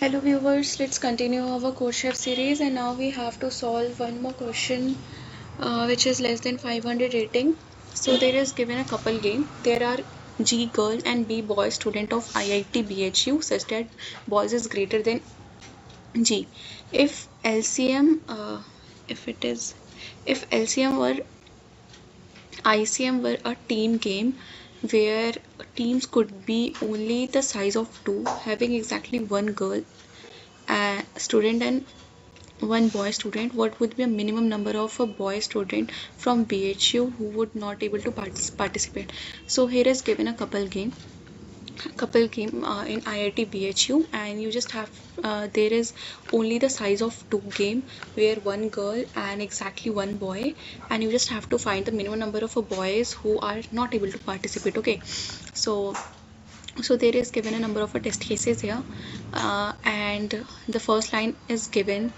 Hello viewers, let's continue our Codechef series, and now we have to solve one more question which is less than 500 rating. So there is given a couple game. There are G girl and B boy student of IIT BHU such that boys is greater than G. If LCM if LCM were ICM were a team game where teams could be only the size of two, having exactly one girl student and one boy student, what would be a minimum number of a boy student from BHU who would not able to participate? So here is given a couple game in IIT BHU, and you just have there is only the size of two game where one girl and exactly one boy, and you just have to find the minimum number of boys who are not able to participate. Okay, so there is given a number of test cases here, and the first line is given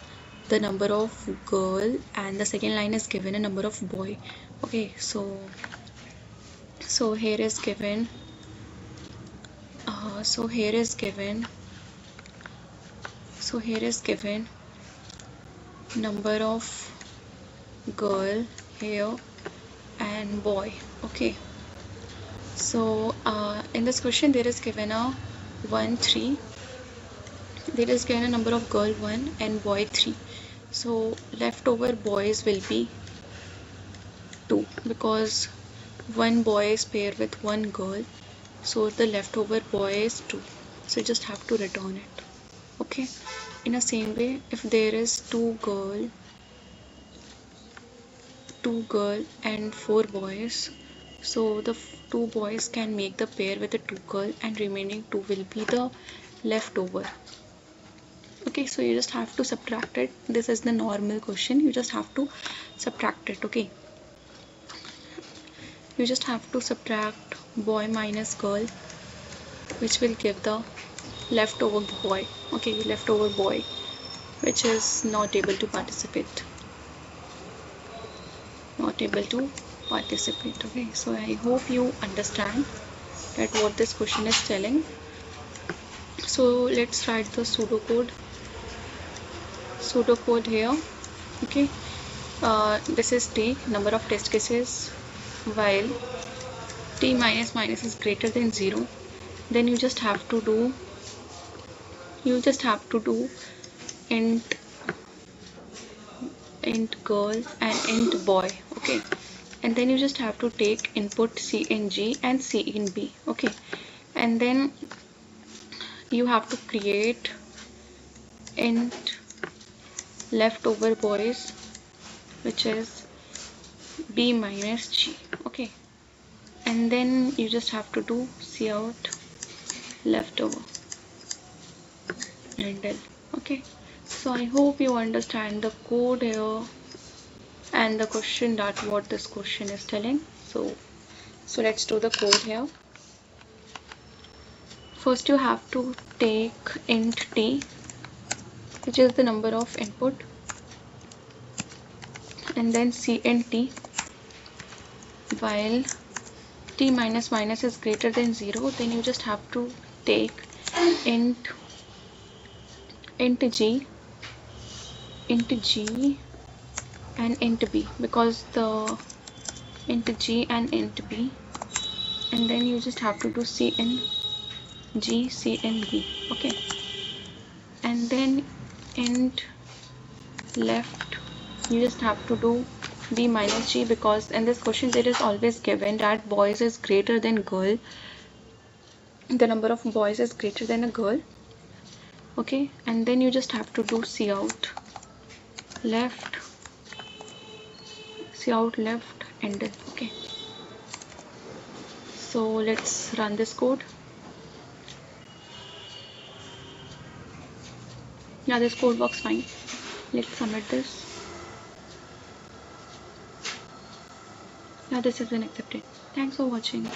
the number of girl and the second line is given a number of boy. Okay, so here is given here is given number of girl here and boy. Okay, so in this question there is given a 1 3, there is given a number of girl 1 and boy 3. So leftover boys will be 2 because one boy is paired with one girl, so the leftover boy is 2, so you just have to return it. Okay, in the same way, if there is two girl and 4 boys, so the 2 boys can make the pair with the 2 girl and remaining 2 will be the leftover. Okay, so you just have to subtract it. This is the normal question, you just have to subtract it. Okay, you just have to subtract boy minus girl, which will give the leftover boy. Okay, leftover boy which is not able to participate. Okay, so I hope you understand that what this question is telling. So let's write the pseudocode here. Okay, this is T, number of test cases, while T minus minus is greater than 0, then you just have to do int girl and int boy. Okay, and then you just have to take input C in G and C in B. Okay, and then you have to create int leftover boys, which is B minus G. Okay, and then you just have to do cout leftover and then. Okay, so I hope you understand the code here and the question, that what this question is telling. So let's do the code here. First you have to take int T, which is the number of input, and then CNT, while T minus minus is greater than 0, then you just have to take int G and int B, because the int G and int B, and then you just have to do CN G CN B. Okay, and then int left you just have to do B minus G, because in this question there is always given that boys is greater than girl, the number of boys is greater than a girl. Okay, and then you just have to do cout left and then. Okay, so let's run this code. Yeah, this code works fine. Let's submit this. Yeah, this has been accepted. Thanks for watching.